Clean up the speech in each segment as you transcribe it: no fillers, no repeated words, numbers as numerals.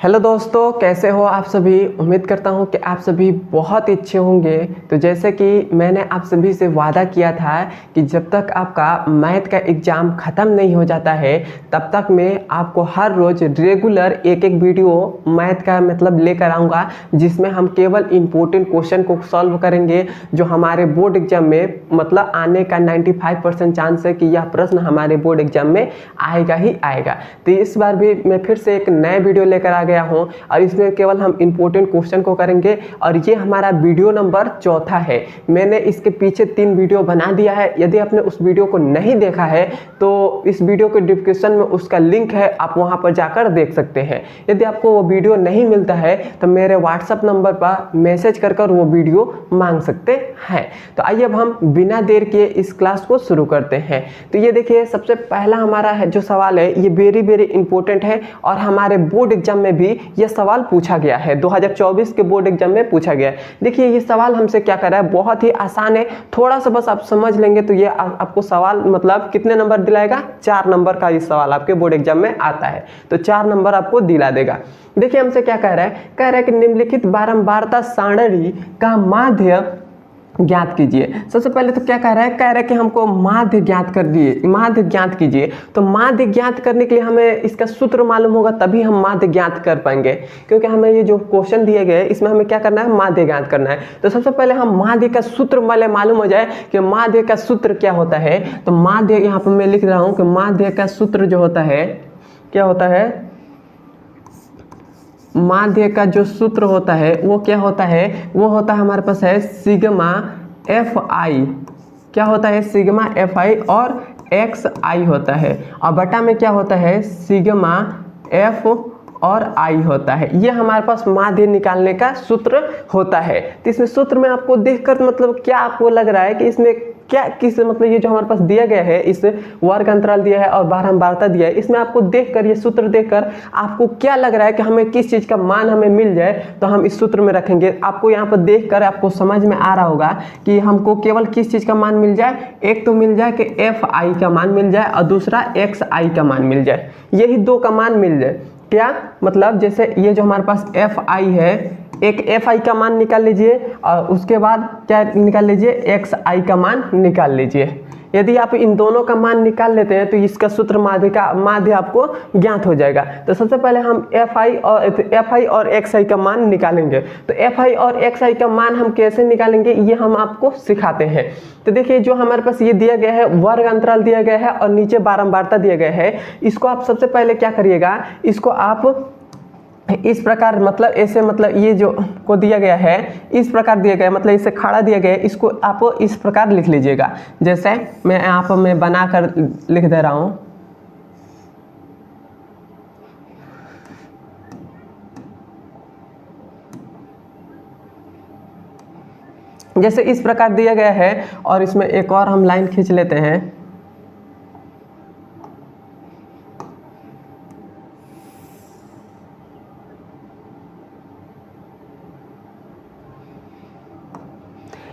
Hello दोस्तों, कैसे हो आप सभी। उम्मीद करता हूँ कि आप सभी बहुत अच्छे होंगे। तो जैसे कि मैंने आप सभी से वादा किया था कि जब तक आपका मैथ का एग्ज़ाम ख़त्म नहीं हो जाता है तब तक मैं आपको हर रोज़ रेगुलर एक वीडियो मैथ का लेकर आऊँगा, जिसमें हम केवल इम्पोर्टेंट क्वेश्चन को सॉल्व करेंगे जो हमारे बोर्ड एग्जाम में आने का 95% चांस है कि यह प्रश्न हमारे बोर्ड एग्जाम में आएगा ही आएगा। तो इस बार भी मैं फिर से एक नए वीडियो लेकर आ गया हूं और इसमें केवल हम इंपॉर्टेंट क्वेश्चन को करेंगे और ये हमारा वीडियो नंबर 4 है। मैंने इसके पीछे 3 वीडियो बना दिया है। यदि आपने उस वीडियो को नहीं देखा है तो इस वीडियो के डिस्क्रिप्शन में उसका लिंक है, आप वहां पर जाकर देख सकते हैं। यदि आपको वो वीडियो नहीं मिलता है तो मेरे व्हाट्सएप नंबर पर मैसेज कर वो वीडियो मांग सकते हैं। तो आइए अब हम बिना देर किए इस क्लास को शुरू करते हैं। तो ये देखिए, सबसे पहला हमारा है जो सवाल है ये वेरी इंपॉर्टेंट है और हमारे बोर्ड एग्जाम में भी ये सवाल पूछा गया है। 2024 के बोर्ड एग्जाम में पूछा गया है। देखिए ये सवाल हमसे क्या कर रहा है, बहुत ही आसान है। थोड़ा सा बस आप समझ लेंगे तो ये आपको सवाल कितने नंबर दिलाएगा, 4 नंबर का ये सवाल आपके बोर्ड एग्जाम में आता है तो 4 नंबर आपको दिला देगा। देखिए हमसे क्या कह रहा है कि निम्नलिखित बारंबारता सारणी का माध्य ज्ञात कीजिए। सबसे पहले तो क्या कह रहा है कि हमको माध्य ज्ञात कीजिए। तो माध्य ज्ञात करने के लिए हमें इसका सूत्र मालूम होगा, तभी हम माध्य ज्ञात कर पाएंगे, क्योंकि हमें ये जो क्वेश्चन दिए गए इसमें हमें क्या करना है, माध्य ज्ञात करना है। तो सबसे पहले हम माध्य का सूत्र मालूम हो जाए कि माध्य का सूत्र क्या होता है। तो माध्य यहाँ पर मैं लिख रहा हूँ कि माध्य का सूत्र जो होता है क्या होता है, माध्य का जो सूत्र होता है वो क्या होता है, वो होता है हमारे पास है सिग्मा एफ आई। क्या होता है, सिग्मा एफ आई और एक्स आई होता है और बटा में क्या होता है, सिग्मा एफ और आई होता है। ये हमारे पास माध्य निकालने का सूत्र होता है। तो इसमें सूत्र में आपको देखकर क्या आपको लग रहा है कि इसमें क्या ये जो हमारे पास दिया गया है, इस वर्ग अंतराल दिया है और बारंबारता दिया है, इसमें आपको देखकर ये सूत्र देखकर आपको क्या लग रहा है कि हमें किस चीज़ का मान हमें मिल जाए तो हम इस सूत्र में रखेंगे। आपको यहाँ पर देखकर आपको समझ में आ रहा होगा कि हमको केवल किस चीज़ का मान मिल जाए। एक तो मिल जाए कि एफ आई का मान मिल जाए और दूसरा एक्स आई का मान मिल जाए। यही 2 का मान मिल जाए। क्या जैसे ये जो हमारे पास एफ आई है, एक एफ आई का मान निकाल लीजिए और उसके बाद क्या निकाल लीजिए, एक्स आई का मान निकाल लीजिए। यदि आप इन दोनों का मान निकाल लेते हैं तो इसका सूत्र माध्य आपको ज्ञात हो जाएगा। तो सबसे पहले हम एफ आई और एक्स आई का मान निकालेंगे। तो एफ आई और एक्स आई का मान हम कैसे निकालेंगे ये हम आपको सिखाते हैं। तो देखिए जो हमारे पास ये दिया गया है, वर्ग अंतराल दिया गया है और नीचे बारंबारता दिया गया है। इसको आप सबसे पहले क्या करिएगा, इसको आप इस प्रकार ऐसे ये जो को दिया गया है इस प्रकार दिया गया है, इसे खड़ा दिया गया है, इसको आप इस प्रकार लिख लीजिएगा। जैसे मैं यहाँ पर मैं बनाकर लिख दे रहा हूँ। जैसे इस प्रकार दिया गया है और इसमें एक और हम लाइन खींच लेते हैं।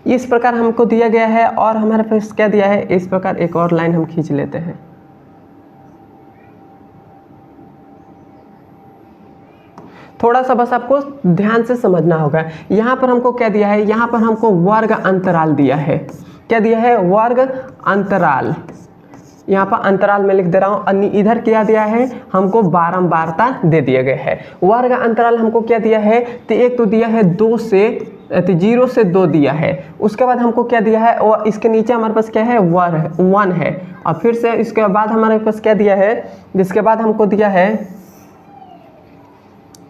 इस प्रकार हमको दिया गया है और हमारे पास क्या दिया है, इस प्रकार एक और लाइन हम खींच लेते हैं। थोड़ा सा बस आपको ध्यान से समझना होगा। यहाँ पर हमको क्या दिया है, यहाँ पर हमको वर्ग अंतराल दिया है। क्या दिया है, वर्ग अंतराल। यहाँ पर अंतराल में लिख दे रहा हूँ। इधर क्या दिया है, हमको बारंबारता दे दिया गया है। वर्ग अंतराल हमको क्या दिया है, तो एक तो दिया है 0 से 2 दिया है। उसके बाद हमको क्या दिया है, और इसके नीचे हमारे पास क्या है, 1 है। और फिर से इसके बाद हमारे पास क्या दिया है, जिसके बाद हमको दिया है,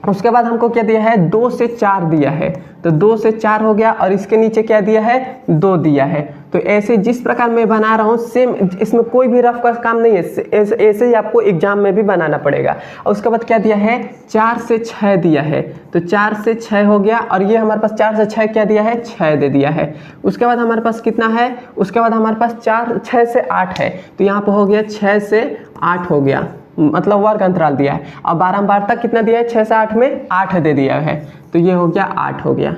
उसके बाद हमको क्या दिया है, 2 से 4 दिया है। तो 2 से 4 हो गया और इसके नीचे क्या दिया है, 2 दिया है। तो ऐसे जिस प्रकार मैं बना रहा हूँ सेम, इसमें कोई भी रफ का काम नहीं है, ऐसे ही आपको एग्जाम में भी बनाना पड़ेगा। और उसके बाद क्या दिया है, 4 से 6 दिया है। तो 4 से 6 हो गया और ये हमारे पास 4 से 6 क्या दिया है, 6 दे दिया है। उसके बाद हमारे पास कितना है, उसके बाद हमारे पास 6 से 8 है। तो यहाँ पर हो गया 6 से 8 हो गया, वर्ग अंतराल दिया है। और बारंबारता कितना दिया है, 6 से 8 में 8 दे दिया है। तो ये हो गया 8 हो गया।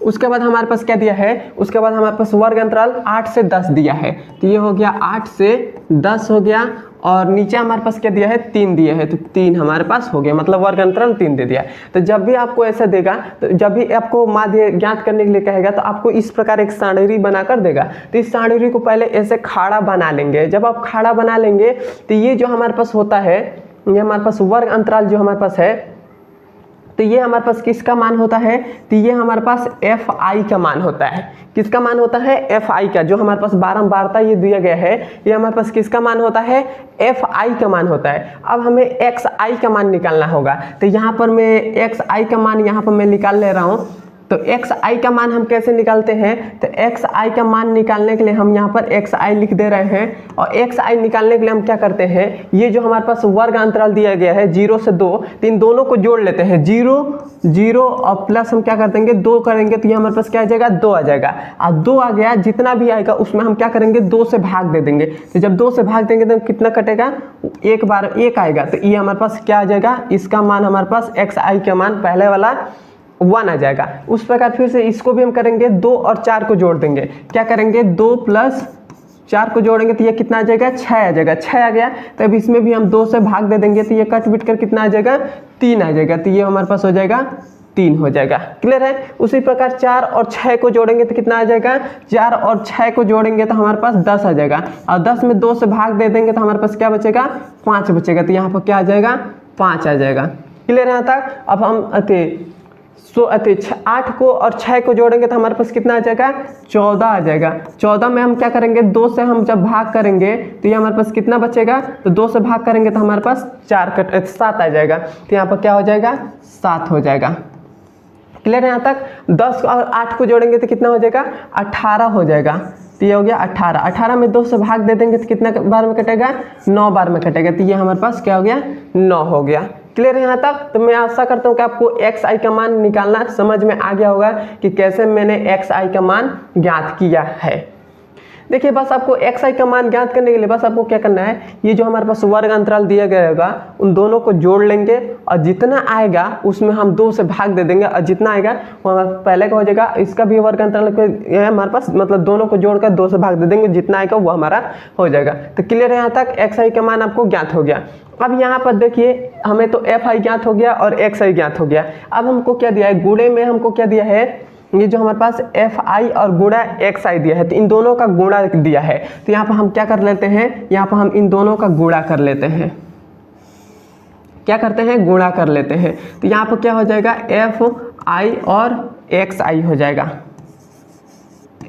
उसके बाद हमारे पास क्या दिया है, उसके बाद हमारे पास वर्ग अंतराल 8 से 10 दिया है, तो ये हो गया 8 से 10 हो गया, और नीचे हमारे पास क्या दिया है, 3 दिया है, तो 3 हमारे पास हो गया, मतलब वर्ग अंतराल 3 दे दिया है। तो जब भी आपको ऐसा देगा, तो जब भी आपको माध्य ज्ञात करने के लिए कहेगा, तो आपको इस प्रकार एक सारणी बनाकर देगा। तो इस सारणी को पहले ऐसे खाड़ा बना लेंगे। जब आप खाड़ा बना लेंगे तो ये जो हमारे पास होता है, ये हमारे पास वर्ग अंतराल जो हमारे पास है, तो ये हमारे पास किसका मान होता है, तो ये हमारे पास एफ आई का मान होता है। किसका मान होता है, एफ आई का। जो हमारे पास बारंबारता ये दिया गया है, ये हमारे पास किसका मान होता है, एफ आई का मान होता है। अब हमें एक्स आई का मान निकालना होगा, तो यहाँ पर मैं एक्स आई का मान यहाँ पर मैं निकाल ले रहा हूँ। तो एक्स आई का मान हम कैसे निकालते हैं, तो एक्स आई का मान निकालने के लिए हम यहाँ पर एक्स आई लिख दे रहे हैं, और एक्स आई निकालने के लिए हम क्या करते हैं, ये जो हमारे पास वर्ग अंतराल दिया गया है 0 से 2, तो इन दोनों को जोड़ लेते हैं। 0 0 और प्लस हम क्या कर देंगे, 2 करेंगे, तो ये हमारे पास क्या आ जाएगा, 2 आ जाएगा। और 2 आ गया, जितना भी आएगा उसमें हम क्या करेंगे, 2 से भाग दे देंगे। तो जब 2 से भाग देंगे तो कितना कटेगा, एक बार 1 आएगा, तो ये हमारे पास क्या आ जाएगा, इसका मान हमारे पास एक्स आई का मान पहले वाला 1 आ जाएगा। उस प्रकार फिर से इसको भी हम करेंगे, 2 और 4 को जोड़ देंगे। क्या करेंगे, 2 + 4 को जोड़ेंगे तो ये कितना आ जाएगा, 6 आ जाएगा। 6 आ गया, तो अब इसमें भी हम 2 से भाग दे देंगे, तो ये कट बिट कर कितना आ जाएगा, 3 आ जाएगा। तो ये हमारे पास हो जाएगा 3 हो जाएगा। क्लियर है। उसी प्रकार 4 और 6 को जोड़ेंगे तो कितना आ जाएगा, 4 और 6 को जोड़ेंगे तो हमारे पास 10 आ जाएगा, और 10 में 2 से भाग दे देंगे तो हमारे पास क्या बचेगा, 5 बचेगा। तो यहाँ पर क्या आ जाएगा, 5 आ जाएगा। क्लियर है यहाँ तक। अब हम 8 को और 6 को जोड़ेंगे तो हमारे पास कितना आ जाएगा, 14 आ जाएगा। 14 में हम क्या करेंगे, 2 से हम जब भाग करेंगे तो ये हमारे पास कितना बचेगा, तो 2 से भाग करेंगे तो हमारे पास 7 आ जाएगा। तो यहाँ पर क्या हो जाएगा, 7 हो जाएगा। क्लियर है यहाँ तक। 10 और 8 को जोड़ेंगे तो कितना हो जाएगा, 18 हो जाएगा। तो ये हो गया 18। 18 में 2 से भाग दे देंगे तो कितना बार में कटेगा, 9 बार में कटेगा। तो ये हमारे पास क्या हो गया, 9 हो गया। क्लियर है यहाँ तक। तो मैं आशा करता हूँ कि आपको एक्स आई का मान निकालना समझ में आ गया होगा कि कैसे मैंने एक्स आई का मान ज्ञात किया है। देखिए, बस आपको एक्स आई का मान ज्ञात करने के लिए बस आपको क्या करना है, ये जो हमारे पास वर्ग अंतराल दिया गया होगा उन दोनों को जोड़ लेंगे, और जितना आएगा उसमें हम 2 से भाग दे देंगे, और जितना आएगा वो हमारे पहले का हो जाएगा। इसका भी वर्ग अंतराल है हमारे पास, मतलब दोनों को जोड़कर 2 से भाग दे देंगे, जितना आएगा वो हमारा हो जाएगा। तो क्लियर है यहाँ तक। एक्स आई का मान आपको ज्ञात हो गया। अब यहाँ पर देखिए, हमें तो एफ आई ज्ञात हो गया और एक्स आई ज्ञात हो गया। अब हमको क्या दिया है, गुणे में हमको क्या दिया है, ये जो हमारे पास एफ आई और गुणा एक्स आई दिया है, तो इन दोनों का गुणा दिया है। तो यहाँ पर हम क्या कर लेते हैं, यहाँ पर हम इन दोनों का गुणा कर लेते हैं। क्या करते हैं, गुणा कर लेते हैं। तो यहाँ पर क्या हो जाएगा, एफ आई और एक्स आई हो जाएगा,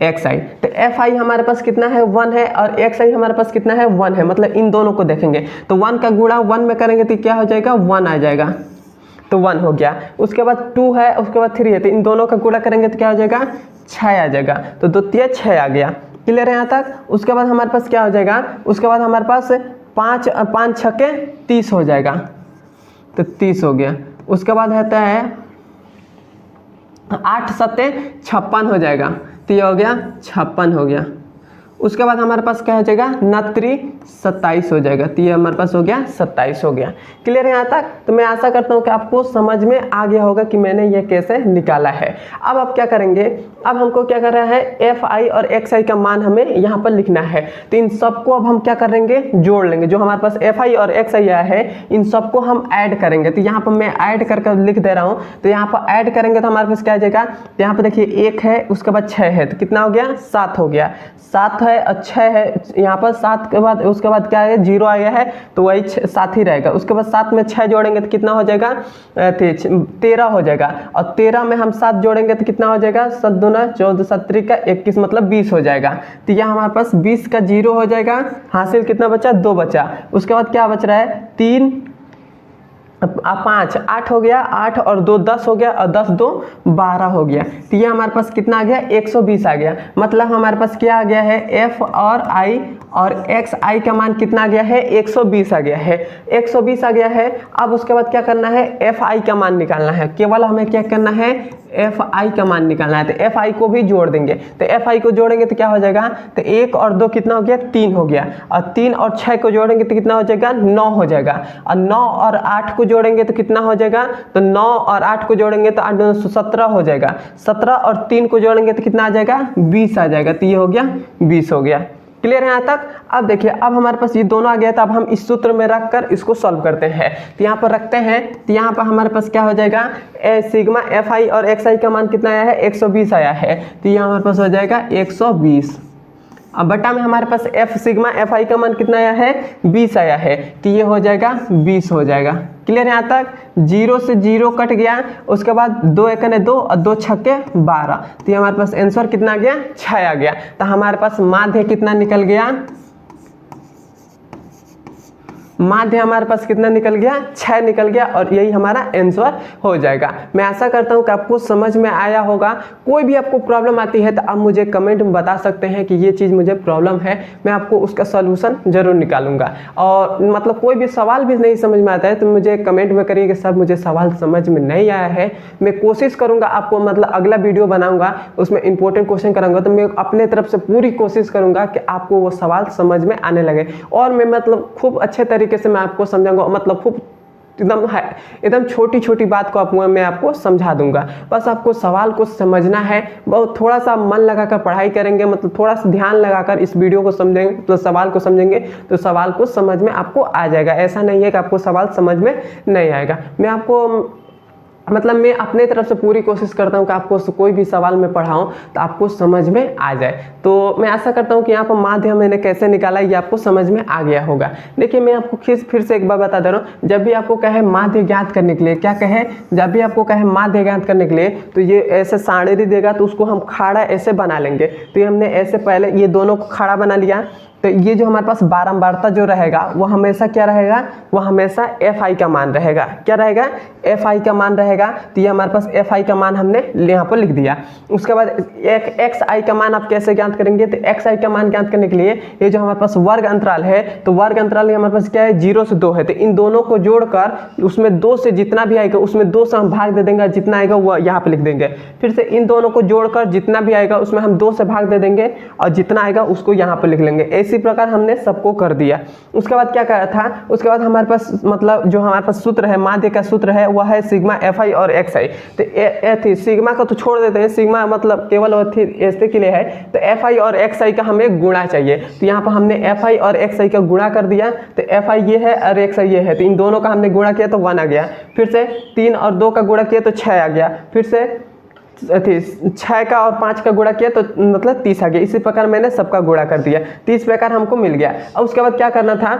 एक्स आई। तो एफ आई हमारे पास कितना है, 1 है, और एक्स आई हमारे पास कितना है, 1 है। मतलब इन दोनों को देखेंगे तो 1 का गुणा 1 में करेंगे तो क्या हो जाएगा, 1 आ जाएगा। तो 1 हो गया। उसके बाद 2 है, उसके बाद 3 है, तो इन दोनों का गुणा करेंगे तो क्या हो जाएगा, 6 आ जाएगा। तो 2 3 6 आ गया। क्लियर है यहाँ तक। उसके बाद हमारे पास क्या हो जाएगा, उसके बाद हमारे पास 5 6 30 हो जाएगा, तो 30 हो गया। उसके बाद रहता है 8 7 56 हो जाएगा, तो ये हो गया 56 हो गया। उसके बाद हमारे पास क्या हो जाएगा, 9 27 हो जाएगा, तो ये हमारे पास हो गया 27 हो गया। क्लियर है यहाँ तक। तो मैं आशा करता हूँ कि आपको समझ में आ गया होगा कि मैंने ये कैसे निकाला है। अब आप क्या करेंगे, अब हमको क्या कर रहा है, एफ आई और एक्स आई का मान हमें यहाँ पर लिखना है। तो इन सबको अब हम क्या करेंगे, जोड़ लेंगे। जो हमारे पास एफ आई और एक्स आई आया है, इन सबको हम ऐड करेंगे। तो यहाँ पर मैं ऐड करके लिख दे रहा हूँ। तो यहाँ पर ऐड करेंगे तो हमारे पास क्या आ जाएगा, तो यहाँ पर देखिए 1 है, उसके बाद 6 है, तो कितना हो गया, 7 हो गया। 7 है और 6 है, यहाँ पर 7 के बाद उसके बाद क्या है, 0 आया है, तो वही 7 ही रहेगा। उसके बाद 7 में 6 जोड़ेंगे तो कितना हो जाएगा, 13 हो जाएगा। और 13 में हम 7 जोड़ेंगे तो कितना हो जाएगा, 7 दूना 14 7 का 21, मतलब 20 हो जाएगा। तो यह हमारे पास 20 का 0 हो जाएगा। हासिल कितना बचा, 2 बचा। उसके बाद क्या बच रहा है, 3 5 8 हो गया, 8 और 2 10 हो गया, और 10 2 12 हो गया। तो ये हमारे पास कितना आ गया, 120 आ गया। मतलब हमारे पास क्या आ गया है, एफ और आई और एक्स आई का मान कितना आ गया है, 120 आ गया है। 120 आ गया है। अब उसके बाद क्या करना है, एफ आई का मान निकालना है। केवल हमें क्या करना है, एफ आई का मान निकालना है, तो एफ आई को भी जोड़ देंगे। तो एफ आई को जोड़ेंगे तो क्या हो जाएगा, तो 1 और 2 कितना हो गया, 3 हो गया, और 3 और 6 को जोड़ेंगे तो कितना हो जाएगा, 9 हो जाएगा, और 9 और 8 को जोड़ेंगे तो कितना हो जाएगा, तो 9 और 8 को जोड़ेंगे तो 8 17 हो जाएगा, 17 और 3 को जोड़ेंगे तो कितना आ जाएगा, 20 आ जाएगा। तो ये हो गया 20 हो गया। क्लियर है यहाँ तक। अब देखिए, अब हमारे पास ये दोनों आ गया, तो अब हम इस सूत्र में रखकर इसको सॉल्व करते हैं। तो यहाँ पर रखते हैं, तो यहाँ पर हमारे पास क्या हो जाएगा, सिग्मा एफ आई और एक्स आई का मान कितना आया है, 120 आया है, तो ये हमारे पास हो जाएगा 120। अब बटा में हमारे पास एफ सिग्मा एफ आई का मान कितना आया है, 20 आया है, तो ये हो जाएगा 20 हो जाएगा। क्लियर है यहाँ तक। 0 से 0 कट गया, उसके बाद 2 एकने 2 और 2 छक्के 12, तो ये हमारे पास आंसर कितना आ गया, 6 आ गया। तो हमारे पास माध्य कितना निकल गया, माध्य हमारे पास कितना निकल गया, 6 निकल गया, और यही हमारा आंसर हो जाएगा। मैं आशा करता हूं कि आपको समझ में आया होगा। कोई भी आपको प्रॉब्लम आती है तो आप मुझे कमेंट में बता सकते हैं कि ये चीज़ मुझे प्रॉब्लम है, मैं आपको उसका सॉल्यूशन जरूर निकालूंगा। और मतलब कोई भी सवाल भी नहीं समझ में आता है तो मुझे कमेंट में करिए कि सर मुझे सवाल समझ में नहीं आया है। मैं कोशिश करूँगा आपको, मतलब अगला वीडियो बनाऊँगा उसमें इंपॉर्टेंट क्वेश्चन कराऊंगा, तो मैं अपने तरफ से पूरी कोशिश करूँगा कि आपको वो सवाल समझ में आने लगे, और मैं मतलब खूब अच्छे तरीके से मैं आपको समझाऊंगा, मतलब खूब एकदम छोटी छोटी बात को मैं आपको समझा दूंगा। बस आपको सवाल को समझना है, बहुत थोड़ा सा मन लगाकर पढ़ाई करेंगे, मतलब थोड़ा सा ध्यान लगाकर इस वीडियो को समझेंगे, मतलब सवाल को समझेंगे, तो सवाल को समझ में आपको आ जाएगा। ऐसा नहीं है कि आपको सवाल समझ में नहीं आएगा। मैं आपको मतलब मैं अपने तरफ से पूरी कोशिश करता हूँ कि आपको कोई भी सवाल मैं पढ़ाऊँ तो आपको समझ में आ जाए। तो मैं आशा करता हूँ कि यहाँ पर माध्य मैंने कैसे निकाला ये आपको समझ में आ गया होगा। देखिए, मैं आपको फिर से एक बार बता दे रहा हूँ, जब भी आपको कहे माध्य ज्ञात करने के लिए, क्या कहे, जब भी आपको कहे माध्य ज्ञात करने के लिए, तो ये ऐसे साड़ेरी देगा तो उसको हम खाड़ा ऐसे बना लेंगे। तो ये हमने ऐसे पहले ये दोनों को खाड़ा बना लिया, तो ये जो हमारे पास बारंबारता जो रहेगा वो हमेशा क्या रहेगा, वो हमेशा एफ आई का मान रहेगा। क्या रहेगा, एफ आई का मान रहेगा। तो ये हमारे पास एफ आई का मान हमने यहाँ पर लिख दिया। उसके बाद एक एक्स आई का मान आप कैसे ज्ञात करेंगे, तो एक्स आई का मान ज्ञात करने के लिए ये जो हमारे पास वर्ग अंतराल है, तो वर्ग अंतराल हमारे पास क्या है, 0 से 2 है, तो इन दोनों को जोड़कर उसमें 2 से जितना भी आएगा उसमें 2 से हम भाग दे देंगे, जितना आएगा वो यहाँ पे लिख देंगे। फिर से इन दोनों को जोड़कर जितना भी आएगा उसमें हम 2 से भाग दे देंगे, और जितना आएगा उसको यहाँ पे लिख लेंगे। इसी प्रकार हमने सबको कर दिया। उसके बाद क्या करा था, उसके बाद हमारे पास मतलब जो हमारे पास सूत्र है, माध्य का सूत्र है, वह है सिग्मा एफ आई और एक्स आई। तो सिग्मा को तो छोड़ देते हैं, सिग्मा मतलब केवल ऐसे के लिए है, तो एफ आई और एक्स आई का हमें गुणा चाहिए। तो यहाँ पर हमने एफ आई और एक्स आई का गुणा कर दिया, तो एफ आई ये है और एक्स आई ये है, तो इन दोनों का हमने गुणा किया तो 1 आ गया। फिर से 3 और 2 का गुणा किया तो 6 आ गया। फिर से 6 का और 5 का गुणा किया तो मतलब 30 आ गया। इसी प्रकार मैंने सबका गुणा कर दिया, 30 प्रकार हमको मिल गया। और उसके बाद क्या करना था,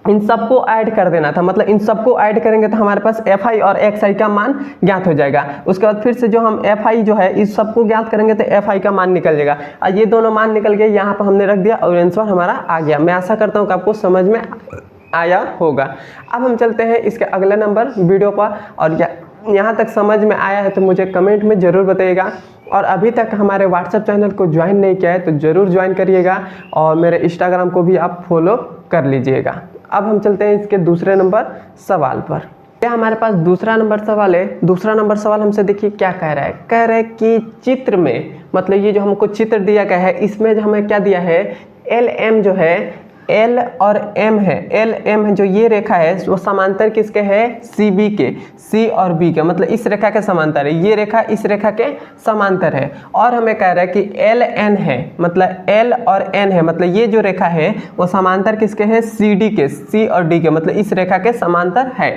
इन सबको ऐड कर देना था, मतलब इन सबको ऐड करेंगे तो हमारे पास एफ आई और एक्स आई का मान ज्ञात हो जाएगा। उसके बाद फिर से जो हम एफ आई जो है इस सबको ज्ञात करेंगे तो एफ आई का मान निकल जाएगा, और ये दोनों मान निकल गए, यहाँ पर हमने रख दिया और आंसर हमारा आ गया। मैं आशा करता हूँ कि आपको समझ में आया होगा। अब हम चलते हैं इसके अगले नंबर वीडियो पर, और यहाँ तक समझ में आया है तो मुझे कमेंट में ज़रूर बताइएगा। और अभी तक हमारे व्हाट्सएप चैनल को ज्वाइन नहीं किया है तो ज़रूर ज्वाइन करिएगा, और मेरे इंस्टाग्राम को भी आप फॉलो कर लीजिएगा। अब हम चलते हैं इसके दूसरे नंबर सवाल पर। यह हमारे पास दूसरा नंबर सवाल है। दूसरा नंबर सवाल हमसे देखिए क्या कह रहा है, कह रहा है कि चित्र में, मतलब ये जो हमको चित्र दिया गया है इसमें जो हमें क्या दिया है, एल एम जो है, एल और एम है, एल एम जो ये रेखा है वो समांतर किसके है, सी बी के, सी और बी के, मतलब इस रेखा के समांतर है, ये रेखा इस रेखा के समांतर है। और हमें कह रहा है कि एल एन है, मतलब एल और एन है, मतलब ये जो रेखा है वो समांतर किसके है, सी डी के, सी और डी के, मतलब इस रेखा के समांतर है।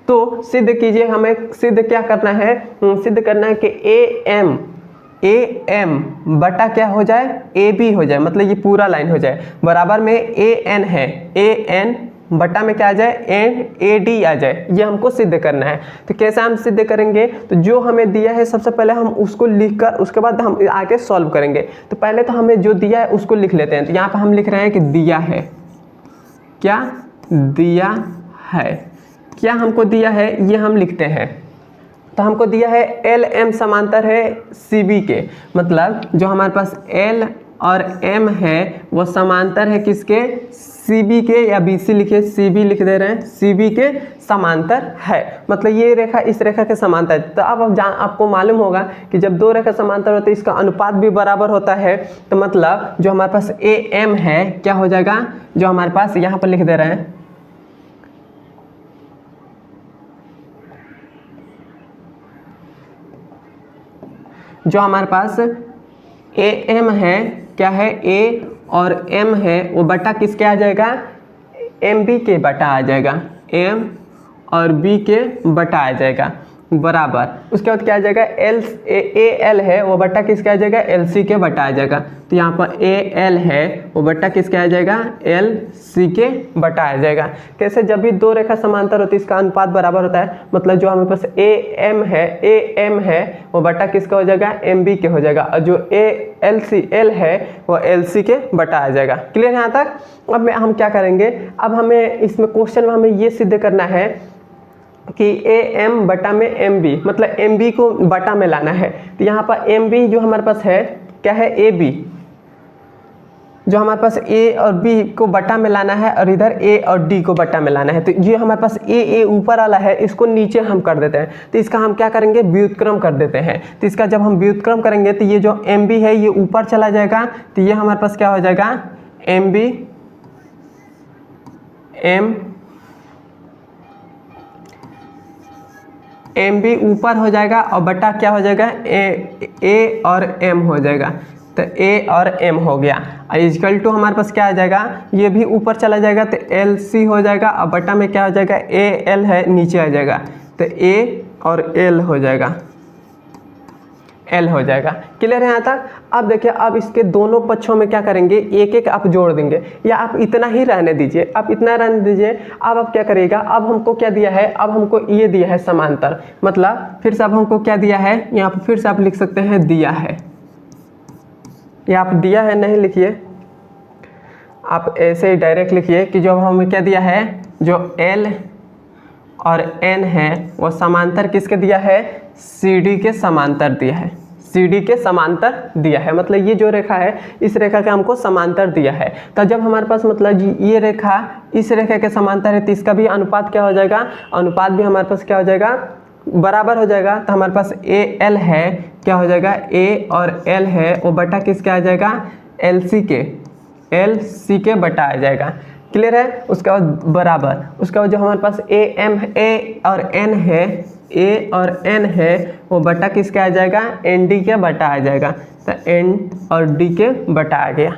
तो सिद्ध कीजिए, हमें सिद्ध क्या करना है, सिद्ध करना है कि ए एम बटा क्या हो जाए, ए बी हो जाए, मतलब ये पूरा लाइन हो जाए, बराबर में ए एन है, ए एन बटा में क्या आ जाए, एन ए डी आ जाए। ये हमको सिद्ध करना है। तो कैसे हम सिद्ध करेंगे, तो जो हमें दिया है सबसे पहले हम उसको लिखकर उसके बाद हम आगे सॉल्व करेंगे। तो पहले तो हमें जो दिया है उसको लिख लेते हैं। तो यहाँ पर हम लिख रहे हैं कि दिया है, क्या दिया है, क्या हमको दिया है ये हम लिखते हैं। तो हमको दिया है एल एम समांतर है सी बी के, मतलब जो हमारे पास एल और M है वो समांतर है किसके, CB के, या BC लिखे, CB लिख दे रहे हैं, CB के समांतर है। मतलब ये रेखा इस रेखा के समांतर है। तो अब आपको मालूम होगा कि जब दो रेखा समांतर होते हैं इसका अनुपात भी बराबर होता है। तो मतलब जो हमारे पास AM है क्या हो जाएगा, जो हमारे पास यहाँ पर लिख दे रहे हैं, जो हमारे पास AM है क्या है, A और M है वो बटा किसके आ जाएगा, MB के बटा आ जाएगा, M और B के बटा आ जाएगा बराबर। उसके बाद क्या आ जाएगा, AL है वो बटा किसके आ जाएगा, LC के बटा आ जाएगा। तो यहाँ पर AL है वो बटा किसके आ जाएगा, LC के बटा आ जाएगा। कैसे, जब भी दो रेखा समांतर होती है इसका अनुपात बराबर होता है। मतलब जो हमारे पास AM है वो बटा किसका हो जाएगा, MB के हो जाएगा, और जो L है वो LC के बटा आ जाएगा। क्लियर है यहाँ तक। अब हम क्या करेंगे, अब हमें इसमें क्वेश्चन में हमें ये सिद्ध करना है कि AM बटा में MB, मतलब MB को बटा में लाना है। तो यहाँ पर MB जो हमारे पास है क्या है, AB, जो हमारे पास A और B को बटा में लाना है और इधर A और D को बटा में लाना है। तो जो हमारे पास A ऊपर वाला है इसको नीचे हम कर देते हैं। तो इसका हम क्या करेंगे, व्युत्क्रम कर देते हैं। तो इसका जब हम व्युत्क्रम करेंगे तो ये जो MB है ये ऊपर चला जाएगा। तो ये हमारे पास क्या हो जाएगा, MB ऊपर हो जाएगा और बटा क्या हो जाएगा, A और M हो जाएगा। तो A और M हो गया। इक्वल टू हमारे पास क्या आ जाएगा, ये भी ऊपर चला जाएगा तो LC हो जाएगा और बटा में क्या हो जाएगा, AL है नीचे आ जाएगा। तो A और L हो जाएगा, L हो जाएगा। क्लियर है यहाँ तक। अब देखिए, अब इसके दोनों पक्षों में क्या करेंगे, एक एक आप जोड़ देंगे, या आप इतना ही रहने दीजिए, आप इतना रहने दीजिए। अब आप क्या करिएगा, अब हमको क्या दिया है, अब हमको ये दिया है समांतर। मतलब फिर से अब हमको क्या दिया है, यहाँ पर फिर से आप लिख सकते हैं दिया है, या आप दिया है नहीं लिखिए, आप ऐसे ही डायरेक्ट लिखिए कि जो हमें क्या दिया है, जो L और N है वो समांतर किसके दिया है, CD के समांतर दिया है, CD के समांतर दिया है। मतलब ये जो रेखा है इस रेखा का हमको समांतर दिया है। तो जब हमारे पास मतलब ये रेखा इस रेखा के समांतर है तो इसका भी अनुपात क्या हो जाएगा, अनुपात भी हमारे पास क्या हो जाएगा, बराबर हो जाएगा। तो हमारे पास AL है क्या हो जाएगा, A और L है वो बटा किसके आ जाएगा, LC के बटा आ जाएगा। क्लियर है। उसके बाद बराबर, उसके बाद जो हमारे पास A और N है वो बटा किसके आ जाएगा, ND के बटा आ जाएगा। तो N और D के बटा आ गया।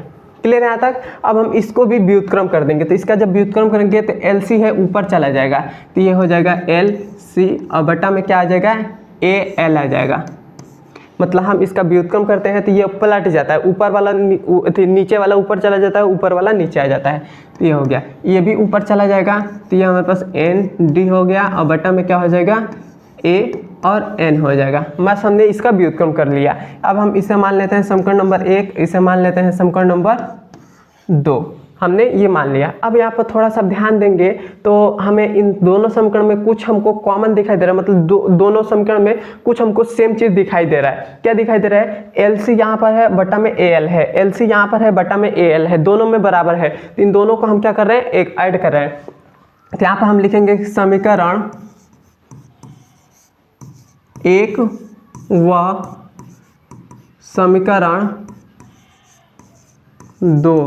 क्लियर है यहाँ तक। अब हम इसको भी व्युत्क्रम कर देंगे। तो इसका जब व्युत्क्रम करेंगे तो LC है ऊपर चला जाएगा, तो ये हो जाएगा LC और बटा में क्या आ जाएगा, AL आ जाएगा। मतलब हम इसका व्युत्क्रम करते हैं तो ये पलट जाता है, ऊपर वाला नीचे वाला ऊपर चला जाता है, ऊपर वाला नीचे आ जाता है। तो ये हो गया, ये भी ऊपर चला जाएगा। तो ये हमारे पास ND हो गया और बटा में क्या हो जाएगा, A और N हो जाएगा। बस हमने इसका व्युत्क्रम कर लिया। अब हम इसे मान लेते हैं समीकरण नंबर 1, इसे मान लेते हैं समीकरण नंबर 2। हमने ये मान लिया। अब यहाँ पर थोड़ा सा ध्यान देंगे तो हमें इन दोनों समीकरण में कुछ हमको कॉमन दिखाई दे रहा है। मतलब दोनों समीकरण में कुछ हमको सेम चीज दिखाई दे रहा है। क्या दिखाई दे रहा है, LC यहाँ पर है बटा में AL है, LC यहाँ पर है बटा में AL है, दोनों में बराबर है। तो इन दोनों को हम क्या कर रहे हैं, एक ऐड कर रहे हैं। तो यहाँ पर हम लिखेंगे समीकरण 1 व समीकरण 2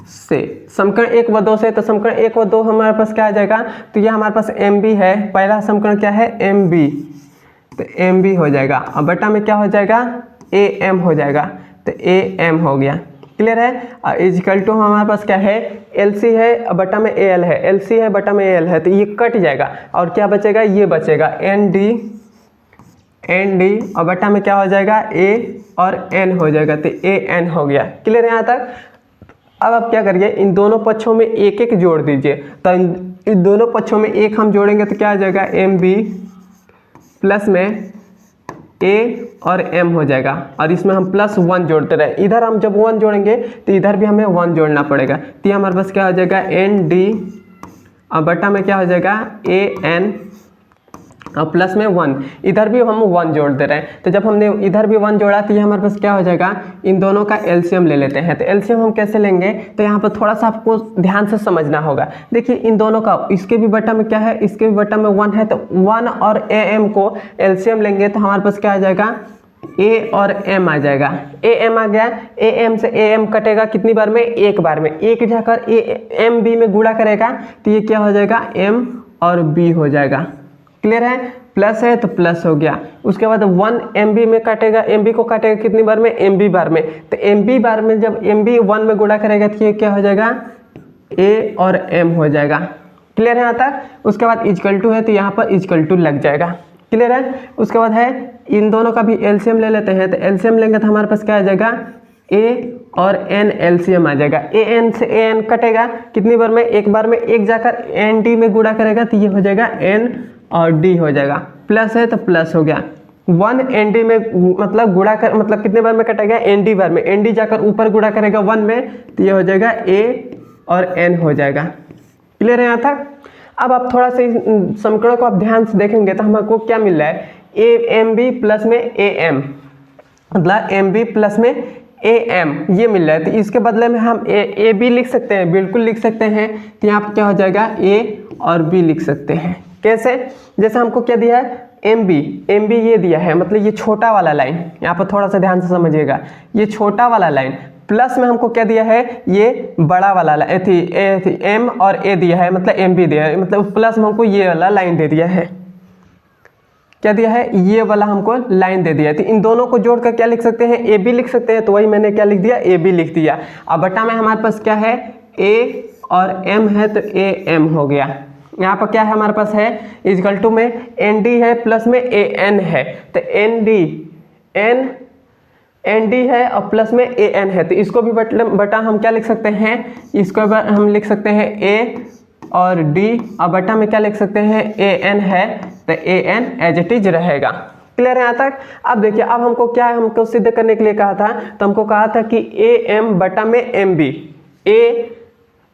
से, समीकरण 1 व 2 से। तो समीकरण 1 व 2 हमारे पास क्या आ जाएगा, तो ये हमारे पास MB है, पहला समीकरण क्या है MB, तो MB हो जाएगा और बटा में क्या हो जाएगा AM हो जाएगा। तो AM हो गया। क्लियर है। इक्वल टू हमारे पास क्या है, LC है बटा में AL है, LC है बटा में AL है, तो ये कट जाएगा और क्या बचेगा, ये बचेगा ND और बटा में क्या हो जाएगा A और N हो जाएगा। तो AN हो गया। क्लियर है यहाँ तक। अब आप क्या करिए, इन दोनों पक्षों में एक एक जोड़ दीजिए। तो इन दोनों पक्षों में एक हम जोड़ेंगे तो क्या आ जाएगा, MB प्लस में A और M हो जाएगा और इसमें हम +1 जोड़ते रहे। इधर हम जब 1 जोड़ेंगे तो इधर भी हमें 1 जोड़ना पड़ेगा। तो हमारे पास क्या हो जाएगा ND और बटा में क्या हो जाएगा AN और प्लस में 1, इधर भी हम 1 जोड़ दे रहे हैं। तो जब हमने इधर भी 1 जोड़ा तो ये हमारे पास क्या हो जाएगा, इन दोनों का एलसीएम ले लेते हैं। तो एलसीएम हम कैसे लेंगे, तो यहाँ पर थोड़ा सा आपको ध्यान से समझना होगा। देखिए इन दोनों का, इसके भी बटा में क्या है, इसके भी बटा में 1 है, तो 1 और एम को एलसीएम लेंगे तो हमारे पास क्या आ जाएगा, ए और एम आ जाएगा। ए एम आ गया, ए एम से ए एम कटेगा कितनी बार में, एक बार में। एक जाकर ए एम बी में गुणा करेगा तो ये क्या हो जाएगा, एम और बी हो जाएगा। क्लियर है, प्लस है तो प्लस हो गया। उसके बाद 1 एम बी में काटेगा, एम बी को काटेगा कितनी बार में, एम बी बार में। तो एम बी बार में जब एम बी 1 में गुणा करेगा तो ये क्या हो जाएगा, ए और एम हो जाएगा। क्लियर है यहाँ तक। उसके बाद इजकल टू है तो यहाँ पर इजकल टू लग जाएगा। क्लियर है। उसके बाद है इन दोनों का भी एलसीएम ले लेते हैं। तो एलसीएम लेंगे तो हमारे पास क्या आ जाएगा, ए और एन एलसीएम आ जाएगा। ए एन से ए एन कटेगा कितनी बार में, एक बार में। एक जाकर एन डी में गुणा करेगा तो ये हो जाएगा एन और डी हो जाएगा। प्लस है तो प्लस हो गया। 1 एन डी में मतलब गुणा कर, मतलब कितने बार में कटेगा, एन डी बार में। एन डी जाकर ऊपर गुणा करेगा 1 में तो ये हो जाएगा ए और एन हो जाएगा। क्लियर है यहाँ तक। अब आप थोड़ा सा समीकरण को आप ध्यान से देखेंगे तो हमको क्या मिल रहा है, ए एम बी प्लस में ए एम, मतलब एम बी प्लस में ए एम ये मिल रहा है। तो इसके बदले में हम ए बी लिख सकते हैं, बिल्कुल लिख सकते हैं। तो यहाँ पर क्या हो जाएगा, ए और बी लिख सकते हैं। कैसे, जैसे हमको क्या दिया है, एम बी ये दिया है, मतलब ये छोटा वाला लाइन, यहाँ पर थोड़ा सा ध्यान से समझिएगा, ये छोटा वाला लाइन। प्लस में हमको क्या दिया है, ये बड़ा वाला एम और ए दिया है, मतलब एम बी दिया है, मतलब प्लस में हमको ये वाला लाइन दे दिया है। क्या दिया है, ये वाला हमको लाइन दे दिया है। तो इन दोनों को जोड़कर क्या लिख सकते हैं, ए बी लिख सकते हैं। तो वही मैंने क्या लिख दिया, ए बी लिख दिया। अब बटा में हमारे पास क्या है, ए और एम है तो ए एम हो गया। यहाँ पर क्या है हमारे पास है, इजकल टू में एन डी है प्लस में ए एन है। तो एन डी है और प्लस में ए एन है। तो इसको भी बटा हम क्या लिख सकते हैं, इसको हम लिख सकते हैं ए और डी, और बटा में क्या लिख सकते हैं, ए एन है तो A N as it is रहेगा। क्लियर है यहाँ तक। अब देखिए, अब हमको क्या है, हमको सिद्ध करने के लिए कहा था, तो हमको कहा था कि ए एम बटा में एम बी, ए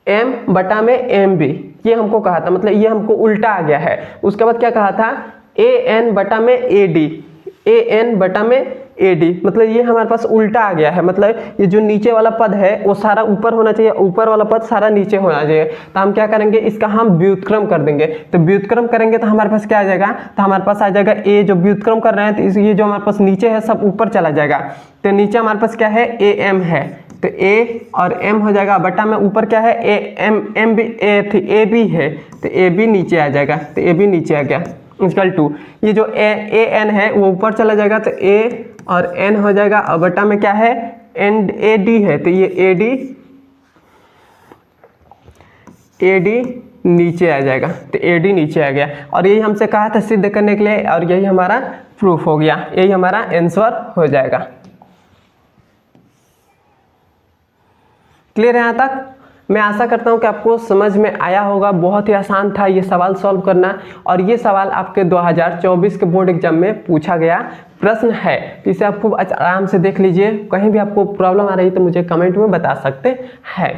एम बटा में एम बी, ये हमको कहा था, मतलब ये हमको उल्टा आ गया है। उसके बाद क्या कहा था, ए एन बटा में ए डी, ए एन बटा में ए डी, मतलब ये हमारे पास उल्टा आ गया है। मतलब ये जो नीचे वाला पद है वो सारा ऊपर होना चाहिए, ऊपर वाला पद सारा नीचे होना चाहिए। तो हम क्या करेंगे, इसका हम व्युत्क्रम कर देंगे। तो व्युत्क्रम करेंगे तो हमारे पास क्या आ जाएगा, तो हमारे पास आ जाएगा ए, जो व्युत्क्रम कर रहे हैं तो ये जो हमारे पास नीचे है सब ऊपर चला जाएगा। तो नीचे हमारे पास क्या है, ए एम है, तो ए और एम हो जाएगा। बटा में ऊपर क्या है, A M B, A B है, तो ए बी नीचे आ जाएगा। तो ए बी नीचे आ गया। इक्वल टू ये जो ए एन है वो ऊपर चला जाएगा, तो ए और एन हो जाएगा। और बटा में क्या है, एन ए डी है, तो ये ए डी नीचे आ जाएगा। तो ए डी नीचे आ गया। और यही हमसे कहा था सिद्ध करने के लिए, और यही हमारा प्रूफ हो गया, यही हमारा आंसर हो जाएगा। क्लियर है यहाँ तक। मैं आशा करता हूँ कि आपको समझ में आया होगा। बहुत ही आसान था ये सवाल सॉल्व करना, और ये सवाल आपके 2024 के बोर्ड एग्जाम में पूछा गया प्रश्न है। इसे आप खूब आराम से देख लीजिए। कहीं भी आपको प्रॉब्लम आ रही तो मुझे कमेंट में बता सकते हैं।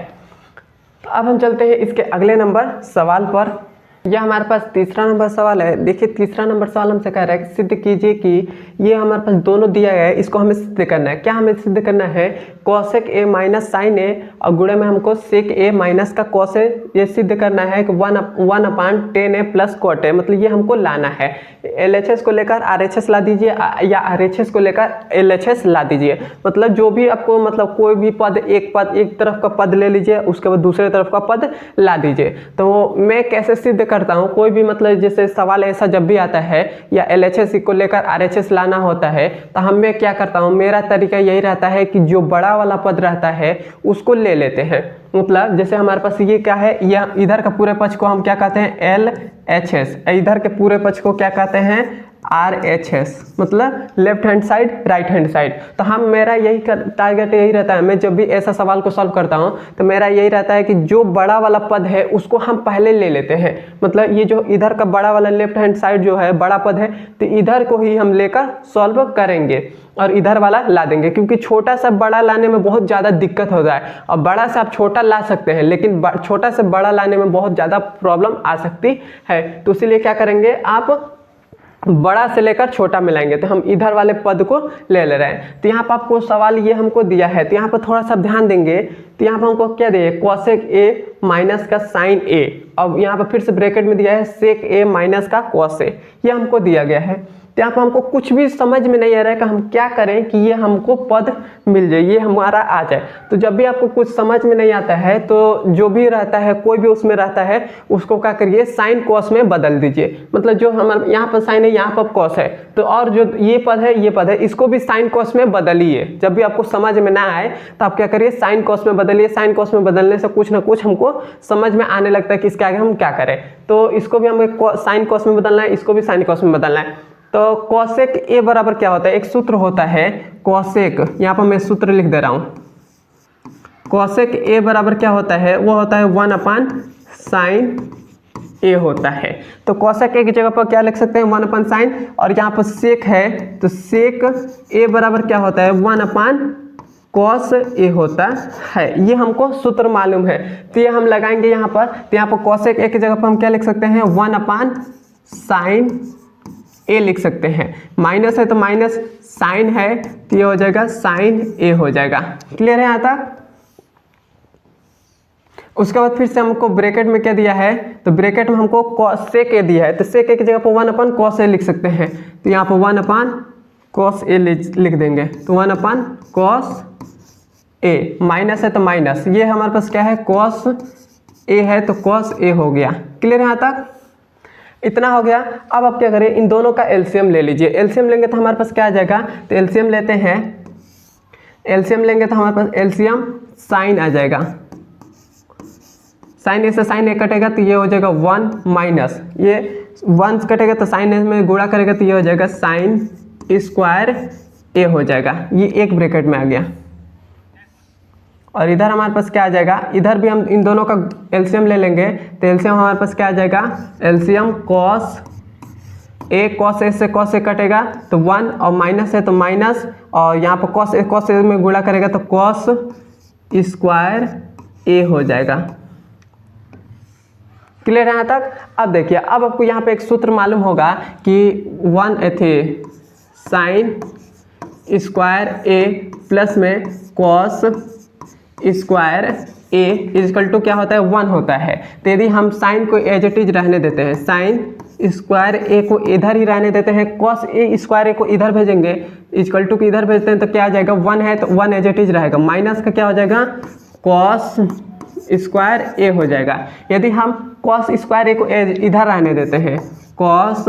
तो अब हम चलते हैं इसके अगले नंबर सवाल पर। यह हमारे पास तीसरा नंबर सवाल है। देखिए तीसरा नंबर सवाल हमसे कह रहा है कि सिद्ध कीजिए कि ये हमारे पास दोनों दिया गया है, इसको हमें सिद्ध करना है। क्या हमें सिद्ध करना है, कॉसेक ए माइनस साइन ए और गुणे में हमको सेक ए माइनस का कॉस ए, ये सिद्ध करना है कि 1/10 ए प्लस कॉट ए, मतलब ये हमको लाना है। LHS को लेकर RHS ला दीजिए या RHS को लेकर LHS ला दीजिए। मतलब जो भी आपको, मतलब कोई भी पद एक तरफ का पद ले लीजिए, उसके बाद दूसरे तरफ का पद ला दीजिए। तो मैं कैसे सिद्ध करता हूँ, कोई भी मतलब जैसे सवाल ऐसा जब भी आता है या LHS को लेकर RHS लाना होता है, तो हम मैं क्या करता हूँ, मेरा तरीका यही रहता है कि जो बड़ा वाला पद रहता है उसको ले लेते हैं। मतलब जैसे हमारे पास ये क्या है, यह इधर का पूरे पक्ष को हम क्या कहते हैं, LHS, इधर के पूरे पक्ष को क्या कहते हैं, RHS, मतलब left hand side right hand side. तो हम मेरा यही टारगेट यही रहता है, मैं जब भी ऐसा सवाल को सॉल्व करता हूँ तो मेरा यही रहता है कि जो बड़ा वाला पद है उसको हम पहले ले लेते हैं। मतलब ये जो इधर का बड़ा वाला लेफ्ट हैंड साइड जो है बड़ा पद है, तो इधर को ही हम लेकर सॉल्व करेंगे और इधर वाला ला देंगे, क्योंकि छोटा सा बड़ा लाने में बहुत ज़्यादा दिक्कत होता है। और बड़ा से आप छोटा ला सकते हैं, लेकिन छोटा से बड़ा लाने में बहुत ज़्यादा प्रॉब्लम आ सकती है। तो इसीलिए क्या करेंगे, आप बड़ा से लेकर छोटा मिलाएंगे, तो हम इधर वाले पद को ले रहे हैं। तो यहाँ पर आपको सवाल ये हमको दिया है, तो यहाँ पर थोड़ा सा ध्यान देंगे। तो यहाँ पर हमको क्या दिया है, कॉसेक ए माइनस का साइन ए। अब यहाँ पर फिर से ब्रैकेट में दिया है सेक ए माइनस का कॉस ए, ये हमको दिया गया है। तो यहाँ पर हमको कुछ भी समझ में नहीं आ रहा है कि हम क्या करें कि ये हमको पद मिल जाए, ये हमारा आ जाए। तो जब भी आपको कुछ समझ में नहीं आता है तो जो भी रहता है, कोई भी उसमें रहता है, उसको क्या करिए, साइन कॉस में बदल दीजिए। मतलब जो हमारे यहाँ पर साइन है, यहाँ पर कॉस है, तो और जो ये पद है, ये पद है, इसको भी साइन कॉस में बदलिए। जब भी आपको समझ में ना आए तो आप क्या करिए, साइन कॉस में बदलिए। साइन कॉस में बदलने से कुछ ना कुछ हमको समझ में आने लगता है कि इसके आगे हम क्या करें। तो इसको भी हमें साइन कॉस में बदलना है, इसको भी साइन कॉस में बदलना है। तो कॉसेक ए बराबर क्या होता है, एक सूत्र होता है कॉसेक, यहाँ पर मैं सूत्र लिख दे रहा हूँ। कॉसेक ए बराबर क्या होता है, वो होता है 1 साइन ए होता है। तो कॉसेक ए की जगह पर क्या लिख सकते हैं, 1 साइन, और यहाँ पर सेक है तो सेक ए बराबर क्या होता है, 1 कॉस ए होता है। ये हमको सूत्र मालूम है, तो ये हम लगाएंगे यहाँ पर। तो यहाँ पर कॉसेक ए की जगह पर हम क्या लिख सकते हैं, 1 साइन ए लिख सकते हैं। माइनस है तो माइनस, साइन है तो ये हो जाएगा साइन ए हो जाएगा। क्लियर है यहाँ तक। उसके बाद फिर से हमको ब्रैकेट में क्या दिया है, तो ब्रैकेट में हमको सेक ए दिया है, तो सेक ए की जगह पर 1 कॉस ए लिख सकते हैं। तो यहाँ पर 1 कॉस ए लिख देंगे, तो 1 कॉस ए। माइनस है तो माइनस, ये हमारे पास क्या है, कॉस ए है तो कॉस ए हो गया। क्लियर है यहाँ तक, इतना हो गया। अब आप क्या करें, इन दोनों का एलसीएम ले लीजिए। एलसीएम लेंगे तो हमारे पास क्या आ जाएगा, तो एलसीएम लेते हैं, एलसीएम लेंगे तो हमारे पास एलसीएम साइन आ जाएगा। साइन ए से साइन ए कटेगा तो ये हो जाएगा 1 माइनस, ये 1 कटेगा तो साइन ए में गुणा करेगा तो ये हो जाएगा साइन स्क्वायर ए हो जाएगा। ये एक ब्रैकेट में आ गया। और इधर हमारे पास क्या आ जाएगा, इधर भी हम इन दोनों का एलसीएम ले लेंगे, तो एलसीएम हमारे पास क्या आ जाएगा, LCM cos A, cos A से कॉस ए कटेगा तो 1, और माइनस है तो माइनस, और यहाँ पर कॉस ए में गुणा करेगा तो कॉस स्क्वायर ए हो जाएगा। क्लियर है यहाँ तक। अब देखिए, अब आपको यहाँ पे एक सूत्र मालूम होगा कि 1 थे साइन स्क्वायर ए प्लस में cos square A equal to क्या होता है, 1 होता है। तो यदि हम साइन को एज इट इज रहने देते हैं, साइन स्क्वायर ए को इधर ही रहने देते हैं, कॉस ए स्क्वायर ए को इधर भेजेंगे, इजकल टू को इधर भेजते हैं, तो क्या आ जाएगा, 1 है तो 1 एज इट इज रहेगा। माइनस का क्या हो जाएगा, कॉस स्क्वायर ए हो जाएगा। यदि हम कॉस स्क्वायर ए को इधर रहने देते हैं, कॉस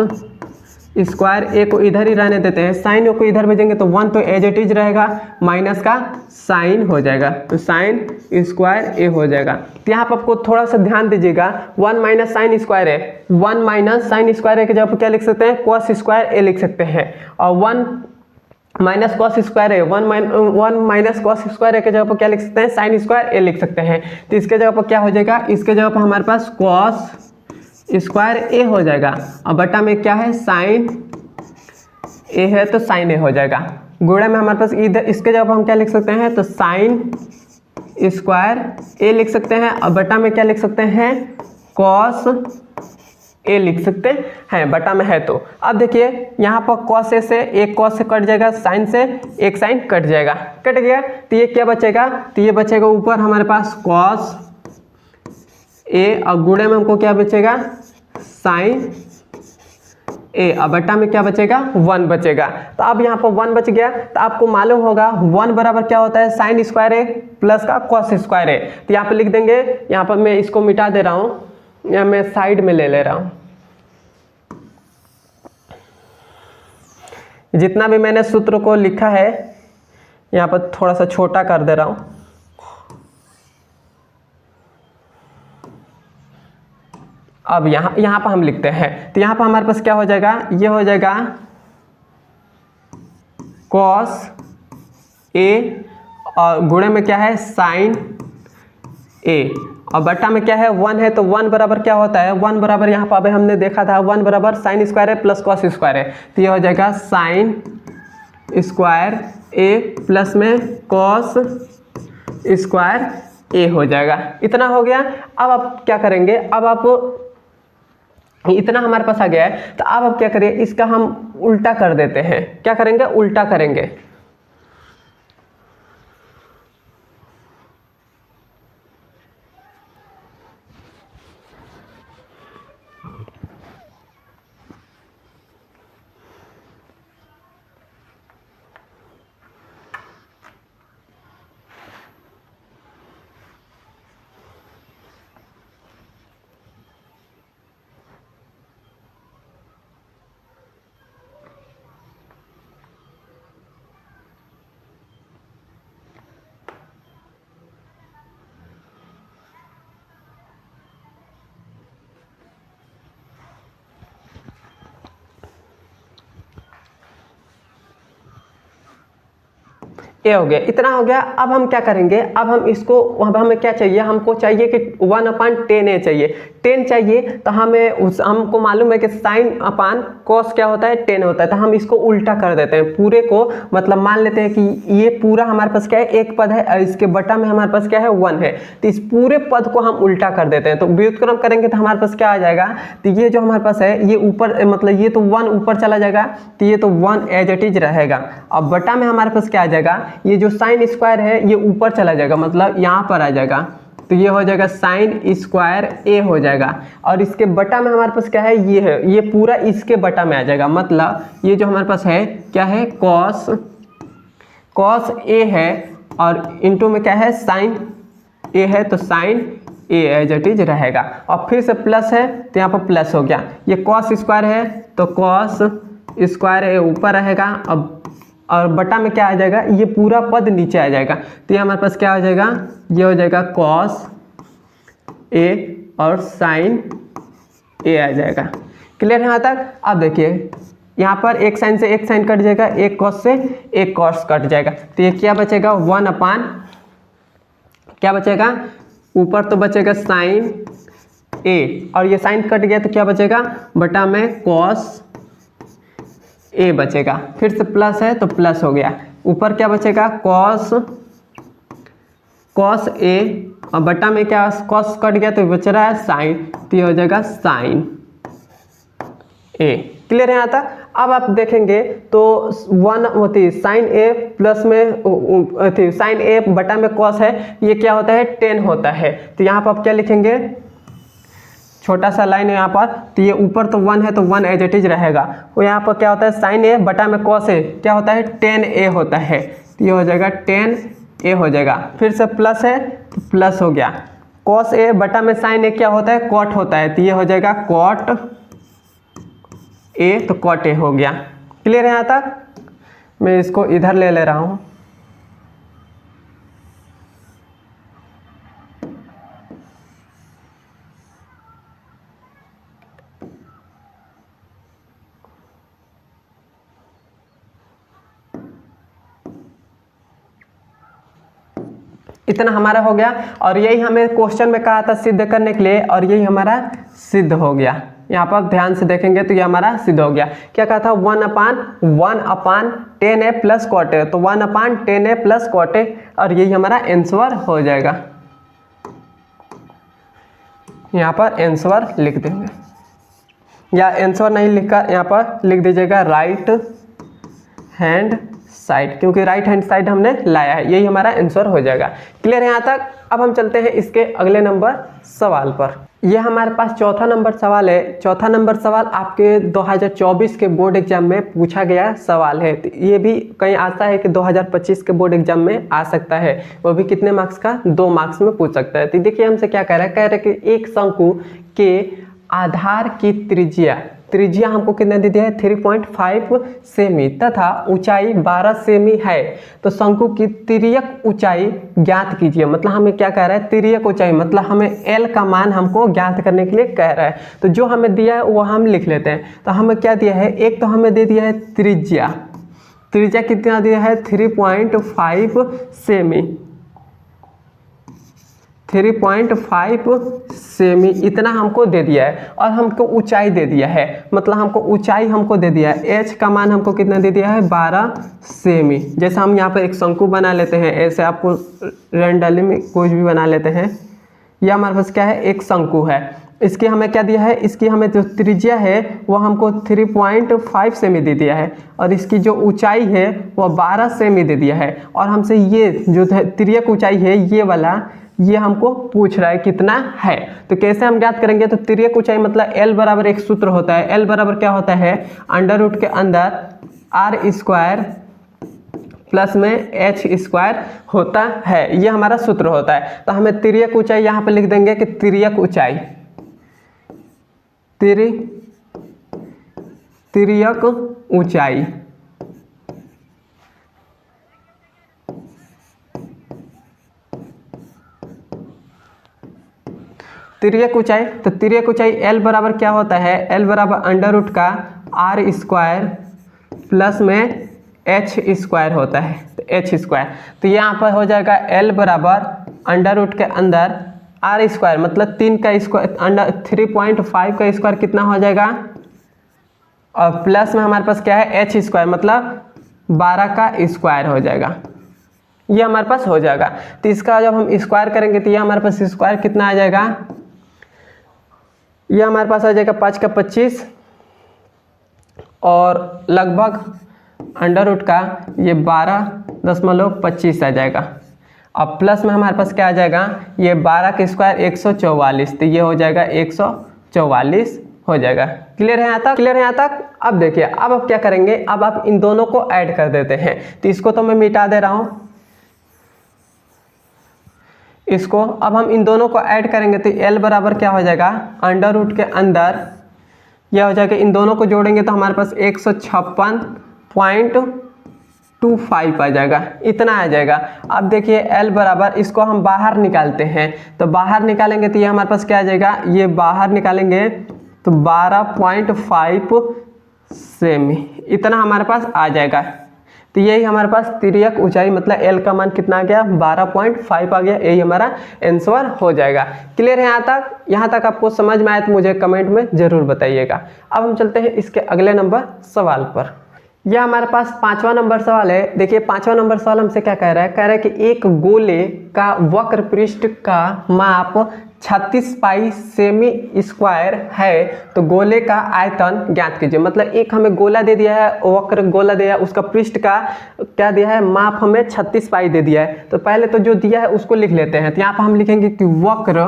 स्क्वायर ए को इधर ही रहने देते हैं, साइन ए को इधर भेजेंगे तो 1 तो एज इट इज रहेगा, माइनस का साइन हो जाएगा, तो साइन स्क्वायर ए हो जाएगा। तो यहाँ पर आपको थोड़ा सा ध्यान दीजिएगा, 1 माइनस साइन स्क्वायर ए, 1 माइनस साइन स्क्वायर ए के जगह पर क्या लिख सकते हैं, कॉस स्क्वायर ए लिख सकते हैं। और 1 माइनस कॉस स्क्वायर ए, 1 माइनस कॉस स्क्वायर ए के जगह पर क्या लिख सकते हैं, साइन स्क्वायर ए लिख सकते हैं। तो इसके जगह पर क्या हो जाएगा, इसके जगह पर हमारे पास कॉस स्क्वायर ए हो जाएगा, और बटा में क्या है, साइन ए है तो साइन ए हो जाएगा। गुणा में हमारे पास इधर इसके जगह पर हम क्या लिख सकते हैं, तो साइन स्क्वायर ए लिख सकते हैं, और बटा में क्या लिख सकते हैं, कॉस ए लिख सकते हैं, बटा में है तो। अब देखिए यहाँ पर कॉस ए से एक कॉस से कट जाएगा, साइन से एक साइन कट जाएगा, कट गया। तो ये क्या बचेगा, तो ये बचेगा ऊपर हमारे पास कॉस ए, और गुणे में हमको क्या बचेगा, साइन ए, और बटा में क्या बचेगा, 1 बचेगा। तो अब यहाँ पर 1 बच गया। तो आपको मालूम होगा 1 बराबर क्या होता है, साइन स्क्वायर ए प्लस का कॉस स्क्वायर ए। तो यहाँ पर लिख देंगे, यहाँ पर मैं इसको मिटा दे रहा हूँ, या मैं साइड में ले रहा हूँ। जितना भी मैंने सूत्र को लिखा है यहाँ पर थोड़ा सा छोटा कर दे रहा हूँ। अब यहाँ पर हम लिखते हैं, तो यहाँ पर हमारे पास क्या हो जाएगा, ये हो जाएगा कॉस ए, और गुणे में क्या है, साइन ए, और बट्टा में क्या है, 1 है तो 1 बराबर क्या होता है, 1 बराबर यहाँ पर अभी हमने देखा था 1 बराबर साइन स्क्वायर है प्लस कॉस स्क्वायर है। तो ये हो जाएगा साइन स्क्वायर ए प्लस में कॉस स्क्वायर ए हो जाएगा। इतना हो गया। अब आप क्या करेंगे, अब आप इतना हमारे पास आ गया है। तो अब क्या करें, इसका हम उल्टा कर देते हैं। क्या करेंगे, उल्टा करेंगे। ये हो गया, इतना हो गया। अब हम क्या करेंगे, अब हम इसको, अब हमें क्या चाहिए, हमको चाहिए कि 1/10 चाहिए, 10 चाहिए। तो हमको मालूम है कि साइन अपान कॉस क्या होता है, 10 होता है। तो हम इसको उल्टा कर देते हैं पूरे को, मतलब मान लेते हैं कि ये पूरा हमारे पास क्या है, एक पद है और इसके बटा में हमारे पास क्या है, 1 है। तो इस पूरे पद को हम उल्टा कर देते हैं। तो व्युत्क्रम करेंगे तो हमारे पास क्या आ जाएगा, तो ये जो हमारे पास है ये ऊपर, मतलब ये तो 1 ऊपर चला जाएगा, तो ये तो 1 एज इट इज रहेगा। अब बटा में हमारे पास क्या आ जाएगा, ये जो साइन स्क्वायर है ये ऊपर चला जाएगा, मतलब यहाँ पर आ जाएगा। तो ये हो जाएगा साइन स्क्वायर ए हो जाएगा। और इसके बटा में हमारे पास क्या है, ये है, ये पूरा इसके बटा में आ जाएगा। मतलब ये जो हमारे पास है क्या है, कॉस ए है, और इनटू में क्या है, साइन ए है, तो sine A as it is रहेगा। और फिर से प्लस है तो यहाँ पर प्लस हो गया। ये कॉस स्क्वायर है तो कॉस स्क्वायर ए ऊपर रहेगा। अब और बटा में क्या आ जाएगा, ये पूरा पद नीचे आ जाएगा। तो ये हमारे पास क्या हो जाएगा, ये हो जाएगा कॉस ए और साइन ए आ जाएगा। क्लियर है यहाँ तक। अब देखिए यहाँ पर एक साइन से एक साइन कट जाएगा, एक कॉस से एक कॉस कट जाएगा। तो ये क्या बचेगा, 1/, क्या बचेगा, ऊपर तो बचेगा साइन ए, और ये साइन कट गया तो क्या बचेगा, बटा में कॉस ए बचेगा। फिर से प्लस है तो प्लस हो गया, ऊपर क्या बचेगा, कॉस ए, और बटा में क्या, कॉस कट गया तो बच रहा है साइन, तो ये हो जाएगा साइन ए। क्लियर है यहाँ तक। अब आप देखेंगे तो 1 होती साइन ए प्लस में थी साइन ए बटा में कॉस है, ये क्या होता है, 10 होता है। तो यहाँ पर आप क्या लिखेंगे, छोटा सा लाइन है यहाँ पर, तो ये ऊपर तो 1 है तो 1 एज इट इज रहेगा। और यहाँ पर क्या होता है, साइन ए बटा में कॉस ए क्या होता है, 10a होता है। तो ये हो जाएगा 10a हो जाएगा। फिर से प्लस है तो प्लस हो गया। कॉस ए बटा में साइन ए क्या होता है, कॉट होता है। तो ये हो जाएगा कॉट ए, तो कॉट ए हो गया। क्लियर है यहाँ तक। मैं इसको इधर ले रहा हूँ। इतना हमारा हो गया, और यही हमें क्वेश्चन में कहा था सिद्ध करने के लिए, और यही हमारा सिद्ध हो गया। यहाँ पर ध्यान से देखेंगे तो ये हमारा सिद्ध हो गया। क्या कहा था, 1/10a प्लस कॉट ए, तो 1/10a प्लस कॉट ए, और यही हमारा आंसर हो जाएगा। यहाँ पर आंसर लिख देंगे, या आंसर नहीं लिखकर यहाँ पर लिख दीजिएगा राइट हैंड साइड, क्योंकि राइट हैंड साइड हमने लाया है, यही हमारा आंसर हो जाएगा। क्लियर है यहाँ तक। अब हम चलते हैं इसके अगले नंबर सवाल पर। यह हमारे पास चौथा नंबर सवाल है। चौथा नंबर सवाल आपके 2024 के बोर्ड एग्जाम में पूछा गया सवाल है। तो ये भी कहीं आता है कि 2025 के बोर्ड एग्जाम में आ सकता है, वो भी कितने मार्क्स का, 2 मार्क्स में पूछ सकता है। तो देखिए हमसे क्या कह रहा है, कह रहा है कि एक शंकु के आधार की त्रिज्या हमको कितना दे दिया है, 3.5 सेमी तथा ऊंचाई 12 सेमी है। तो शंकु की तिर्यक ऊंचाई ज्ञात कीजिए। मतलब हमें क्या कह रहा है, तिर्यक ऊंचाई, मतलब हमें एल का मान हमको ज्ञात करने के लिए कह रहा है। तो जो हमें दिया है वो हम लिख लेते हैं। तो हमें क्या दिया है, एक तो हमें दे दिया है त्रिज्या कितना दिया है, 3.5 सेमी, 3.5 सेमी इतना हमको दे दिया है। और हमको ऊंचाई दे दिया है, मतलब हमको ऊंचाई हमको दे दिया है, एच का मान हमको कितना दे दिया है, 12 सेमी। जैसे हम यहाँ पर एक शंकु बना लेते हैं, ऐसे आपको रैंडमली में कोई भी बना लेते हैं। यह हमारे पास क्या है, एक शंकु है। इसकी हमें क्या दिया है, इसकी हमें जो त्रिज्या है वो हमको 3.5 सेमी दे दिया है और इसकी जो ऊंचाई है वो 12 सेमी दे दिया है। और हमसे ये जो तिर्यक ऊंचाई है ये वाला ये हमको पूछ रहा है कितना है। तो कैसे हम ज्ञात करेंगे, तो तिर्यक ऊंचाई मतलब L बराबर एक सूत्र होता है, L बराबर क्या होता है, अंडर रूट के अंदर r स्क्वायर प्लस में h स्क्वायर होता है, ये हमारा सूत्र होता है। तो हमें तिर्यक ऊंचाई यहाँ पे लिख देंगे कि तिर्यक ऊंचाई, तिर्यक ऊंचाई तिर्यक ऊंचाई, तो तिर्यक ऊंचाई L बराबर क्या होता है, L बराबर अंडर रूट का r स्क्वायर प्लस में h स्क्वायर होता है, तो h स्क्वायर। तो यहाँ पर हो जाएगा L बराबर अंडर रूट के अंदर r स्क्वायर मतलब 3 का स्क्वायर अंडर 3.5 का स्क्वायर कितना हो जाएगा, और प्लस में हमारे पास क्या है h स्क्वायर मतलब 12 का स्क्वायर हो जाएगा, ये हमारे पास हो जाएगा। तो इसका जब हम स्क्वायर करेंगे तो ये हमारे पास स्क्वायर कितना आ जाएगा, ये हमारे पास आ जाएगा 5 का 25 और लगभग अंडर रूट का ये 12.25 आ जाएगा। अब प्लस में हमारे पास क्या आ जाएगा, ये 12 के स्क्वायर 144, तो ये हो जाएगा 144 हो जाएगा। क्लियर है यहाँ तक, क्लियर है यहाँ तक। अब देखिए अब आप क्या करेंगे, अब आप इन दोनों को ऐड कर देते हैं। तो इसको तो मैं मिटा दे रहा हूँ, इसको अब हम इन दोनों को ऐड करेंगे तो L बराबर क्या हो जाएगा, अंडर रूट के अंदर यह हो जाएगा, इन दोनों को जोड़ेंगे तो हमारे पास 156.25 आ जाएगा, इतना आ जाएगा। अब देखिए L बराबर, इसको हम बाहर निकालते हैं, तो बाहर निकालेंगे तो ये हमारे पास क्या आ जाएगा, ये बाहर निकालेंगे तो 12.5 सेमी इतना हमारे पास आ जाएगा। तो यही हमारे पास तिर्यक ऊंचाई मतलब L का मान कितना आ गया, 12.5 आ गया, यही हमारा आंसर हो जाएगा। क्लियर है यहाँ तक, यहाँ तक आपको समझ में आया तो मुझे कमेंट में ज़रूर बताइएगा। अब हम चलते हैं इसके अगले नंबर सवाल पर। यह हमारे पास 5वां नंबर सवाल है। देखिए 5वां नंबर सवाल हमसे क्या कह रहा है, कह रहा है कि एक गोले का वक्र पृष्ठ का माप 36 पाई सेमी स्क्वायर है, तो गोले का आयतन ज्ञात कीजिए। मतलब एक हमें गोला दे दिया है, वक्र गोला दिया है, उसका पृष्ठ का क्या दिया है, माप हमें 36 पाई दे दिया है। तो पहले तो जो दिया है उसको लिख लेते हैं। तो यहाँ पर हम लिखेंगे कि वक्र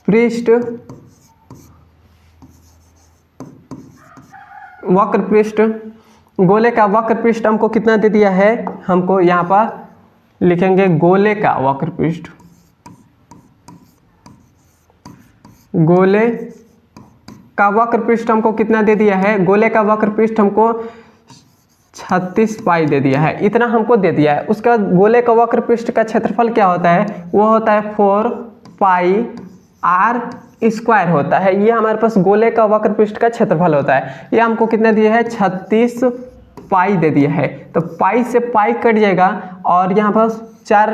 पृष्ठ गोले का वक्र पृष्ठ हमको कितना दे दिया है, हमको यहाँ पर लिखेंगे गोले का वक्र पृष्ठ, गोले का वक्र पृष्ठ हमको कितना दे दिया है, गोले का वक्र पृष्ठ हमको 36 पाई दे दिया है, इतना हमको दे दिया है। उसके बाद गोले का वक्र पृष्ठ का क्षेत्रफल क्या होता है, वो होता है 4 पाई r स्क्वायर होता है। ये हमारे पास गोले का वक्र पृष्ठ का क्षेत्रफल होता है। ये हमको कितना दिया है, 36 पाई दे दिया है। तो पाई से पाई कट जाएगा और यहाँ पर 4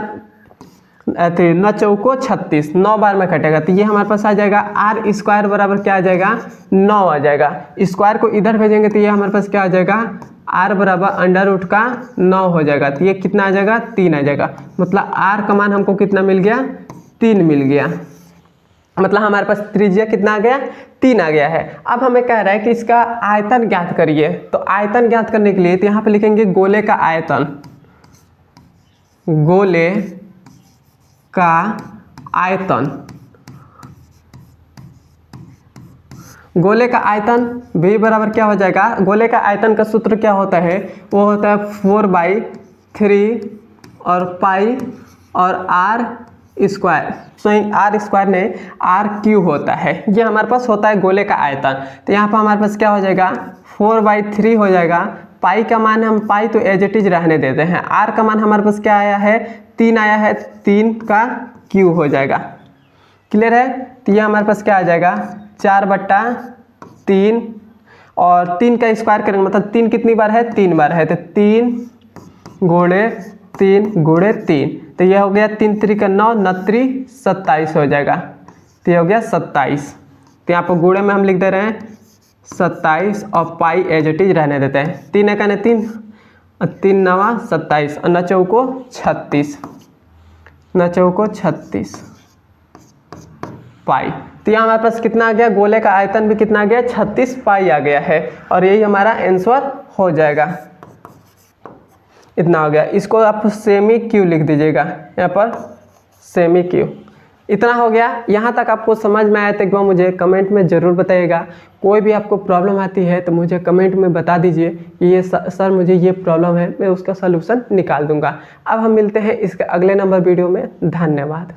9 चौको 36, 9 बार में कटेगा, तो ये हमारे पास आ जाएगा r स्क्वायर बराबर क्या आ जाएगा, 9 आ जाएगा। स्क्वायर को इधर भेजेंगे तो ये हमारे पास क्या आ जाएगा, r बराबर अंडर रूट का 9 हो जाएगा। तो ये कितना आ जाएगा, 3 आ जाएगा। मतलब r का मान हमको कितना मिल गया, 3 मिल गया। मतलब हमारे पास त्रिज्या कितना आ गया, 3 आ गया है। अब हमें कह रहा है कि इसका आयतन ज्ञात करिए। तो आयतन ज्ञात करने के लिए तो यहाँ पे लिखेंगे गोले का आयतन, गोले का आयतन, गोले का आयतन v बराबर क्या हो जाएगा, गोले का आयतन का सूत्र क्या होता है, वो होता है 4/3 और पाई और r स्क्वायर, r स्क्वायर ने r क्यू होता है। ये हमारे पास होता है गोले का आयतन। तो यहाँ पर हमारे पास क्या हो जाएगा, 4/3 हो जाएगा। पाई का मान हम पाई तो एज इट इज रहने देते हैं। r का मान हमारे पास क्या आया है, 3 आया है, 3 का क्यू हो जाएगा। क्लियर है। तो ये हमारे पास क्या आ जाएगा, 4/3 और 3 का स्क्वायर करेंगे मतलब 3 कितनी बार है, 3 बार है। तो 3 गुणे 3 गुणे 3, तो यह हो गया 3 3 का 9, 9 3 27 हो जाएगा। तो ये हो गया 27। तो यहाँ पर गुणे में हम लिख दे रहे हैं 27 और पाई एज इट इज रहने देते हैं। 3 एक 3, 3 9 27 और 9 चौको 36, 9 चौको 36। पाई। तो यहाँ हमारे पास कितना आ गया, गोले का आयतन भी कितना आ गया, 36 पाई आ गया है और यही हमारा आंसर हो जाएगा। इतना हो गया। इसको आप सेमी क्यू लिख दीजिएगा यहाँ पर, सेमी क्यू। इतना हो गया। यहाँ तक आपको समझ में आया तो एक बार मुझे कमेंट में ज़रूर बताइएगा। कोई भी आपको प्रॉब्लम आती है तो मुझे कमेंट में बता दीजिए कि ये सर मुझे ये प्रॉब्लम है, मैं उसका सलूशन निकाल दूंगा। अब हम मिलते हैं इसके अगले नंबर वीडियो में। धन्यवाद।